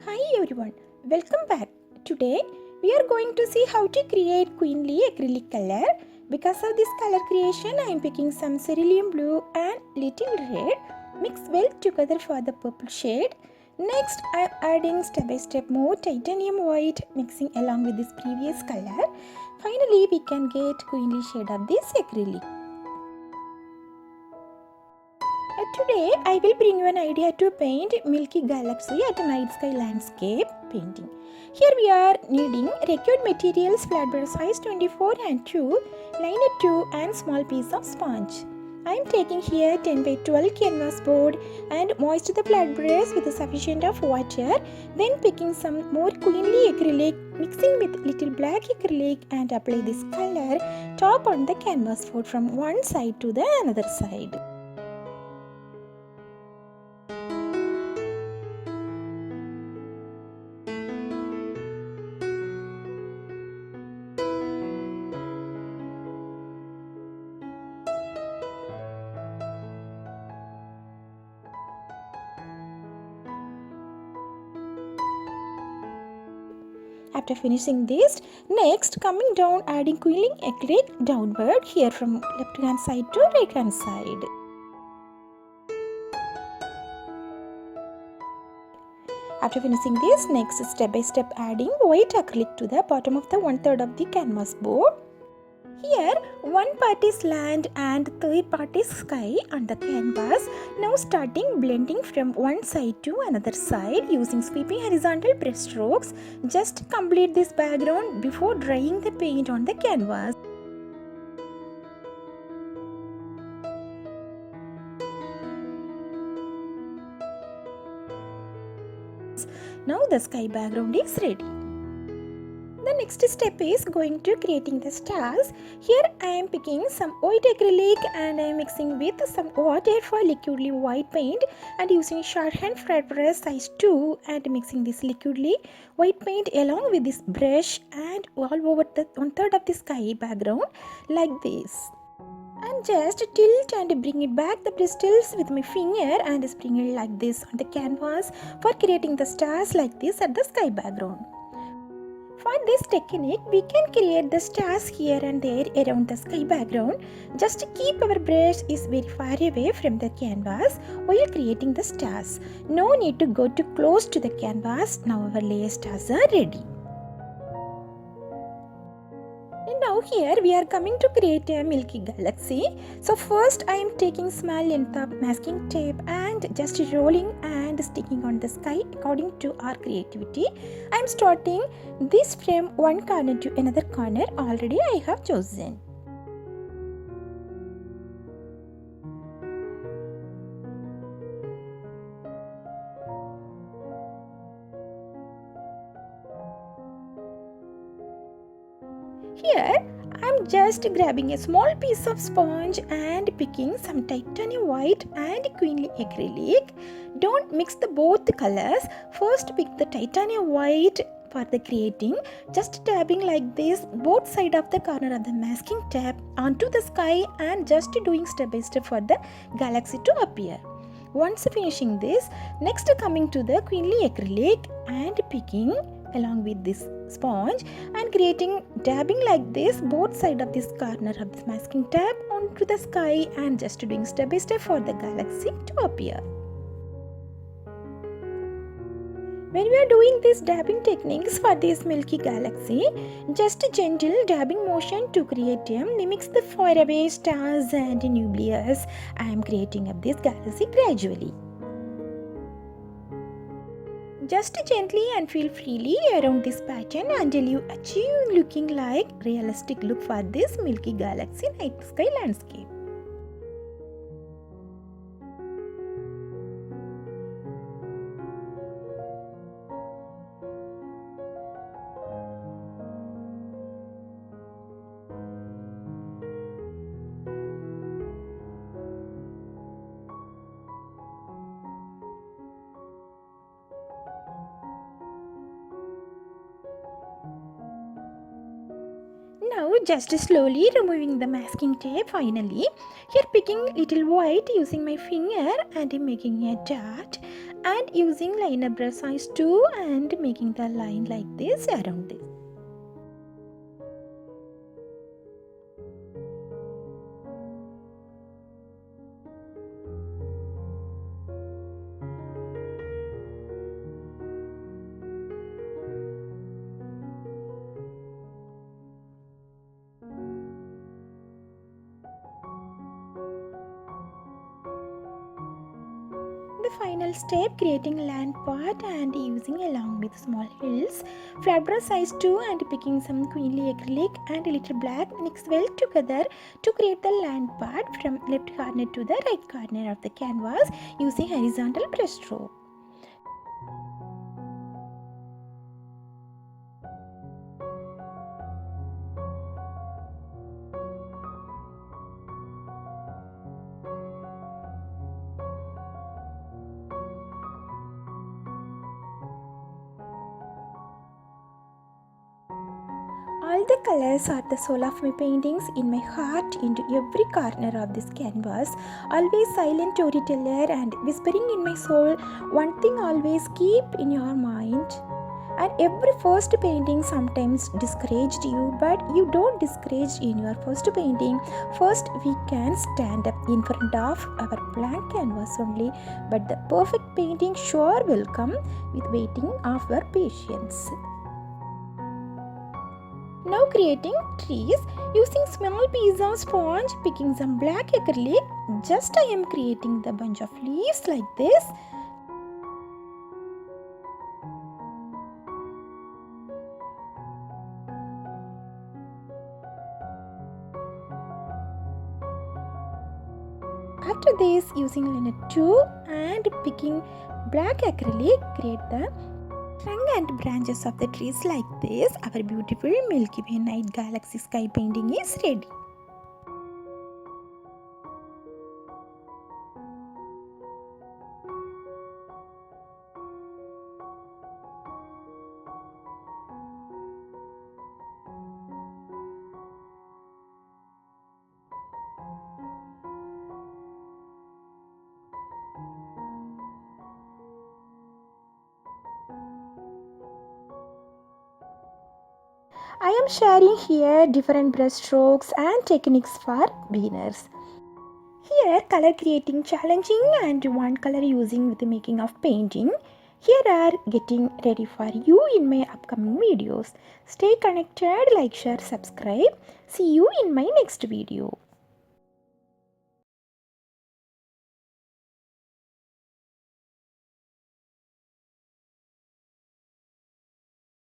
Hi everyone, welcome back. Today we are going to see how to create queenly acrylic color. Because of this color creation, I am picking some cerulean blue and little red. Mix well together for the purple shade. Next, I am adding step by step more titanium white, mixing along with this previous color. Finally, we can get queenly shade of this acrylic. Today, I will bring you an idea to paint Milky Galaxy at a night sky landscape painting. Here we are needing required materials: flat brush size 24 and 2, liner 2 and small piece of sponge. I am taking here 10 by 12 canvas board and moist the flat brush with sufficient of water. Then picking some more queenly acrylic, mixing with little black acrylic and apply this color top on the canvas board from one side to the another side. After finishing this, next coming down, adding queenly acrylic downward here from left hand side to right hand side. After finishing this, next step by step adding white acrylic to the bottom of the 1/3 of the canvas board. Here, one part is land and third part is sky on the canvas. Now starting blending from one side to another side using sweeping horizontal brush strokes. Just complete this background before drying the paint on the canvas. Now the sky background is ready. The next step is going to creating the stars. Here I am picking some white acrylic and I am mixing with some water for liquidly white paint and using shorthand flat brush size 2 and mixing this liquidly white paint along with this brush and all over the 1/3 of the sky background like this. And just tilt and bring it back the bristles with my finger and spring it like this on the canvas for creating the stars like this at the sky background. For this technique, we can create the stars here and there around the sky background. Just keep our brush is very far away from the canvas while creating the stars. No need to go too close to the canvas. Now our layer stars are ready. And now here we are coming to create a Milky Galaxy. So first I am taking small length of masking tape and just rolling and sticking on the sky according to our creativity. I am starting this from one corner to another corner already I have chosen. Here I am just grabbing a small piece of sponge and picking some titanium white and queenly acrylic. Don't mix the both colors. First pick the titanium white for the creating. Just tapping like this both side of the corner of the masking tape onto the sky and just doing step by step for the galaxy to appear. Once finishing this, next coming to the queenly acrylic and picking along with this sponge and creating dabbing like this both side of this corner of this masking tape onto the sky and just doing step by step for the galaxy to appear. When we are doing these dabbing techniques for this Milky Galaxy, just a gentle dabbing motion to create mimics the faraway stars and nucleus. I am creating up this galaxy gradually. Just gently and feel freely around this pattern until you achieve looking like realistic look for this Milky Galaxy night sky landscape. Now just slowly removing the masking tape finally. Here picking little white using my finger and making a dot, and using liner brush size 2 and making the line like this around this. The final step, creating land part and using along with small hills, flat brush size 2 and picking some queenly acrylic and a little black, mix well together to create the land part from left corner to the right corner of the canvas using horizontal brush stroke. All the colors are the soul of my paintings, in my heart, into every corner of this canvas. Always silent storyteller and whispering in my soul, one thing always keep in your mind. And every first painting sometimes discouraged you, but you don't discourage in your first painting. First we can stand up in front of our blank canvas only, but the perfect painting sure will come with waiting of our patience. Now creating trees using small piece of sponge, picking some black acrylic. Just I am creating the bunch of leaves like this. After this, using liner 2 and picking black acrylic, create the trunk and branches of the trees like this. Our beautiful Milky Way night galaxy sky painting is ready. I am sharing here different brush strokes and techniques for beginners. Here color creating challenging and one color using with the making of painting. Here are getting ready for you in my upcoming videos. Stay connected, like, share, subscribe. See you in my next video.